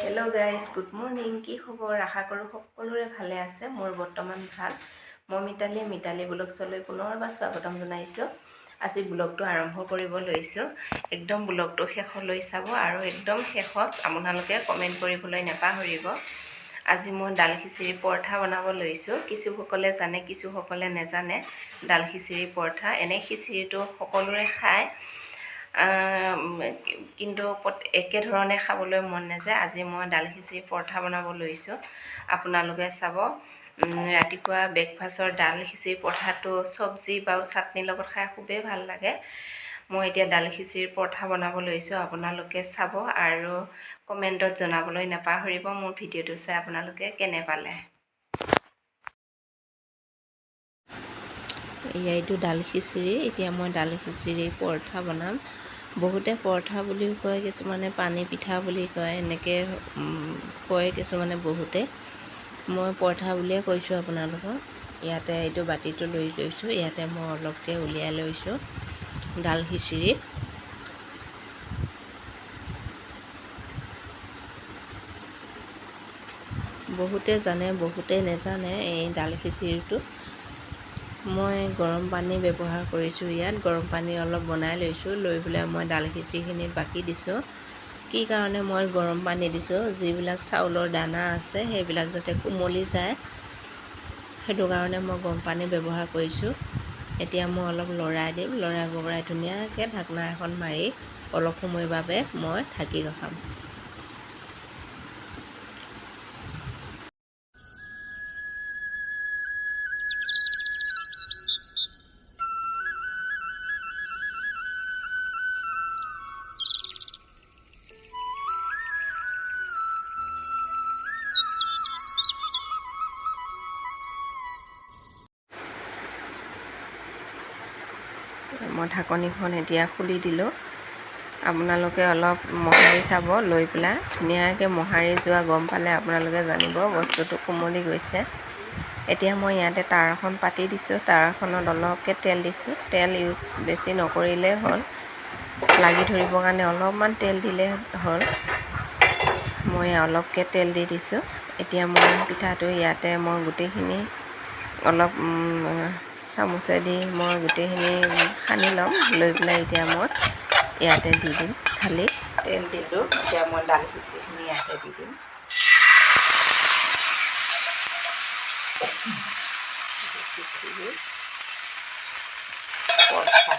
Hello guys, good morning. की खबर? आशा करूँ সকলোৰে ভালে আছে। মোৰ বৰ্তমান ভাল। মই মিতালী ব্লগছলৈ পুনৰবাৰ স্বাগতম জনাইছোঁ। আজি ব্লগটো আৰম্ভ কৰিব লৈছোঁ। একদম ব্লগটো শেষলৈ চাব আৰু একদম শেষত আপোনালোকে কমেণ্ট কৰিবলৈ নাপাহৰিব। আজি মই দাল খিচিৰি পৰঠা বনাব লৈছোঁ। কিছুসকলে জানে, কিছুসকলে নাজানে দাল খিচিৰি পৰঠা। এনে খিচিৰিটো সকলোৰে খায়, কিন্তু একে ধৰণে খাবলৈ মন নাযায়। আজি মই দাল খিচিৰি পৰঠা বনাব লৈছোঁ। আপোনালোকে চাব। ৰাতিপুৱা ব্ৰেকফাষ্টৰ দাল খিচিৰি পৰঠাটো চব্জি বা চাটনিৰ লগত খাই খুবেই ভাল লাগে। মই এতিয়া দাল খিচিৰি পৰঠা বনাব লৈছোঁ। আপোনালোকে চাব আৰু কমেণ্টত জনাবলৈ নাপাহৰিব মোৰ ভিডিঅ'টো চাই আপোনালোকে কেনে পালে। এইটো দাল খিচিৰি। এতিয়া মই দাল খিচিৰি পৰঠা বনাম। বহুতে পৰঠা বুলিও কয়, কিছুমানে পানী পিঠা বুলি কয়, এনেকৈ কয় কিছুমানে বহুতে। মই পৰঠা বুলিয়ে কৈছোঁ আপোনালোকক। ইয়াতে এইটো বাতিটো লৈ লৈছোঁ। ইয়াতে মই অলপকৈ উলিয়াই লৈছোঁ দাল খিচিৰি। বহুতে জানে, বহুতে নাজানে এই দাল খিচিৰিটো। মই গৰম পানী ব্যৱহাৰ কৰিছোঁ। ইয়াত গৰম পানী অলপ বনাই লৈছোঁ। লৈ পেলাই মই দাল খিচিৰিখিনি বাকি দিছোঁ। কি কাৰণে মই গৰম পানী দিছোঁ, যিবিলাক চাউলৰ দানা আছে সেইবিলাক যাতে কোমলি যায়, সেইটো কাৰণে মই গৰম পানী ব্যৱহাৰ কৰিছোঁ। এতিয়া মই অলপ লৰাই দিম। লৰাই ধুনীয়াকৈ ঢাকনা এখন মাৰি অলপ সময়ৰ বাবে মই ঢাকি ৰখাম। মই ঢাকনিখন এতিয়া খুলি দিলোঁ। আপোনালোকে অলপ মোহাৰি চাব। লৈ পেলাই ধুনীয়াকৈ মোহাৰি যোৱা গম পালে আপোনালোকে জানিব বস্তুটো কোমলি গৈছে। এতিয়া মই ইয়াতে তাৱা এখন পাতি দিছোঁ। তাৱাখনত অলপকৈ তেল দিছোঁ। তেল বেছি নকৰিলেই হ'ল, লাগি ধৰিবৰ কাৰণে অলপমান তেল দিলে হ'ল। মই অলপকৈ তেল দি দিছোঁ। এতিয়া মই পিঠাটো ইয়াতে মই গোটেইখিনি অলপ চামুচেদি মই গোটেইখিনি সানি ল'ম। লৈ পেলাই এতিয়া মই ইয়াতে দি দিম। খালি তেল দিলোঁ। এতিয়া মই দাল খিচিৰিখিনি ইয়াতে দি দিম। পৰঠা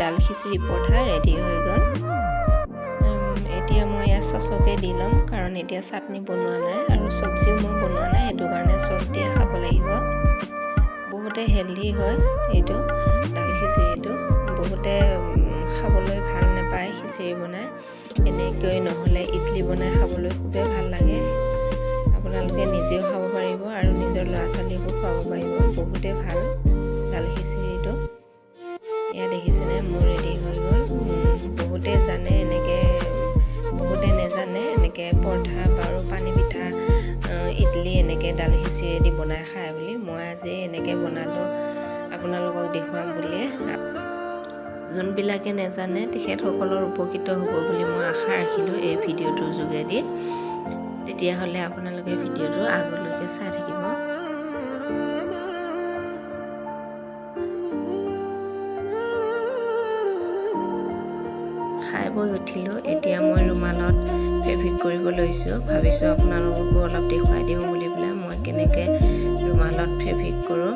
দাল খিচিৰি পৰঠা ৰেডি হৈ গ'ল। এতিয়া মই ইয়াত চচকে দি ল'ম, কাৰণ এতিয়া চাটনি বনোৱা নাই আৰু চব্জিও মই বনোৱা নাই, সেইটো কাৰণে চচ দিয়ে খাব লাগিব। বহুতে হেল্ডি হয় এইটো দাল খিচিৰিটো। বহুতে খাবলৈ ভাল নাপায় খিচিৰি বনাই, এনেকৈ নহ'লে ইডলি বনাই খাবলৈ খুবেই ভাল লাগে। আপোনালোকে নিজেও খাব পাৰিব আৰু নিজৰ ল'ৰা ছোৱালীকো খুৱাব পাৰিব। বহুতে ভাল দাল আজি এনেকৈ বনালোঁ আপোনালোকক দেখুৱাম বুলি। যোনবিলাকে নাজানে তেখেতসকলৰ উপকৃত হ'ব বুলি মই আশা ৰাখিলোঁ এই ভিডিঅ'টোৰ যোগেদি। তেতিয়াহ'লে আপোনালোকে ভিডিঅ'টো আগলৈকে চাই থাকিব। খাই বৈ উঠিলোঁ, এতিয়া মই ৰুমালত ফেব্ৰিক কৰিব লৈছোঁ। ভাবিছোঁ আপোনালোককো অলপ দেখুৱাই দিওঁ বুলি পেলাই মই কেনেকৈ ৰুমালত ফেব্ৰিক কৰোঁ।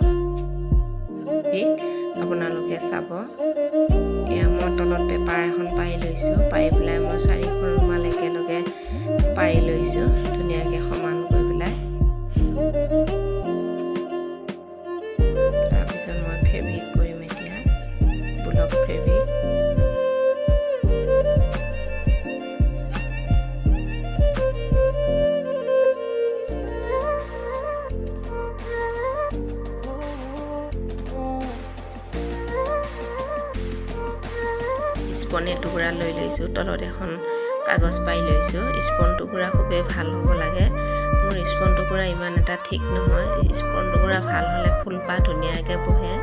আপোনালোকে চাব। এয়া মই তলত পেপাৰ এখন পাৰি লৈছোঁ, পাৰি পেলাই মই 4খন ৰুমাল একেলগে পাৰি লৈছোঁ ধুনীয়াকৈ সমান কৰি পেলাই। তাৰপিছত মই ফেব্ৰিক কৰিম এতিয়া, ব্লক ফেব্ৰিক। স্পন এটুকুৰা লৈ লৈছোঁ, তলত এখন কাগজ পাৰি লৈছোঁ। স্পন টুকুৰা খুবেই ভাল হ'ব লাগে। মোৰ স্পন টুকুৰা ইমান এটা ঠিক নহয়। স্পন টুকুৰা ভাল হ'লে ফুলপাহ ধুনীয়াকৈ বহে।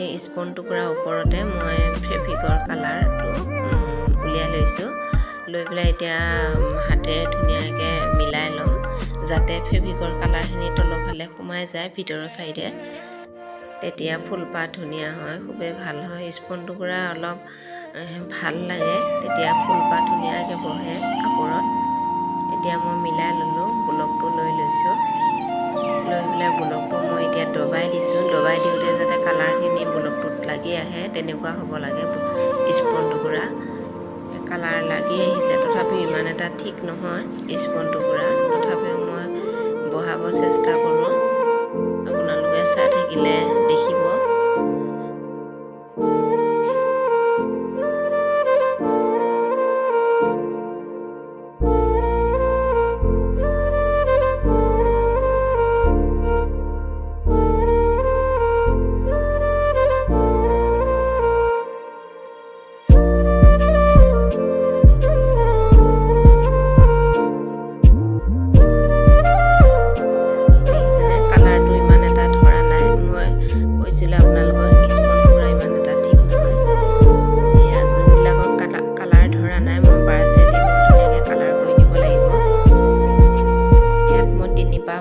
এই স্পন টুকুৰাৰ ওপৰতে মই ফেব্ৰিকৰ কালাৰটো উলিয়াই লৈছোঁ। লৈ পেলাই এতিয়া হাতেৰে ধুনীয়াকৈ মিলাই ল'ম যাতে ফেব্ৰিকৰ কালাৰখিনি তলৰ ফালে সোমাই যায় ভিতৰৰ চাইডে। তেতিয়া ফুলপাহ ধুনীয়া হয়, খুবেই ভাল হয়। স্পন টুকুৰা অলপ ভাল লাগে, তেতিয়া ফুলপাহ ধুনীয়াকৈ বহে কাপোৰত। এতিয়া মই মিলাই ল'লোঁ, ব্লকটো লৈ লৈছোঁ। লৈ পেলাই ব্লকটো মই এতিয়া দবাই দিছোঁ। দবাই দিওঁতে যাতে কালাৰখিনি ব্লকটোত লাগি আহে তেনেকুৱা হ'ব লাগে। স্পন টুকুৰা কালাৰ লাগি আহিছে, তথাপিও ইমান এটা ঠিক নহয় স্পন টুকুৰা। তথাপিও মই বহাব চেষ্টা কৰোঁ, আপোনালোকে চাই থাকিলে দেখিব।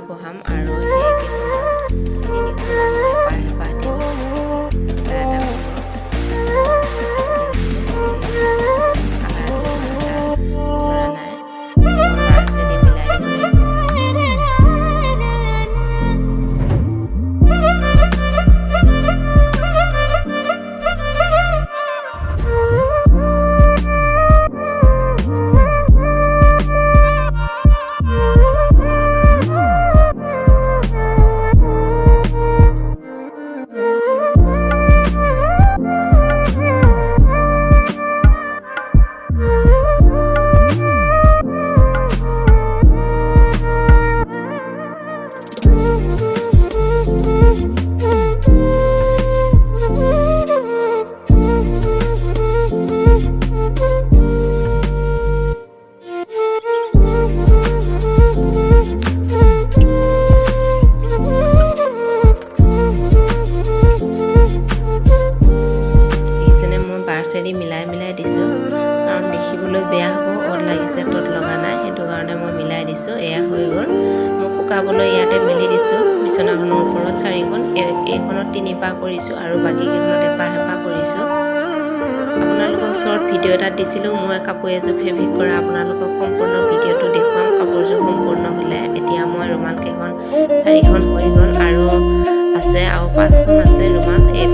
বহাম আৰু মিলাই দিছোঁ, কাৰণ দেখিবলৈ বেয়া হ'ব। অত লাগিছে তত লগা নাই, সেইটো কাৰণে মই মিলাই দিছোঁ। এয়া হৈ গ'ল। মই শুকাবলৈ ইয়াতে মেলি দিছোঁ বিচনাখনৰ ওপৰত 4খন। এইখনত 3 পাহ কৰিছোঁ আৰু বাকীকেইখনত এপাহ কৰিছোঁ। আপোনালোকক শ্বৰ্ট ভিডিঅ' এটাত দিছিলোঁ মই কাপোৰ এযোৰ ফেব্ৰিক কৰা। আপোনালোকক সম্পূৰ্ণ ভিডিঅ'টো দেখুৱাম কাপোৰযোৰ সম্পূৰ্ণ হ'লে। এতিয়া মই ৰুমাল কেইখন 4খন হৈ গ'ল আৰু আছে আৰু 5খন আছে ৰুমাল। এই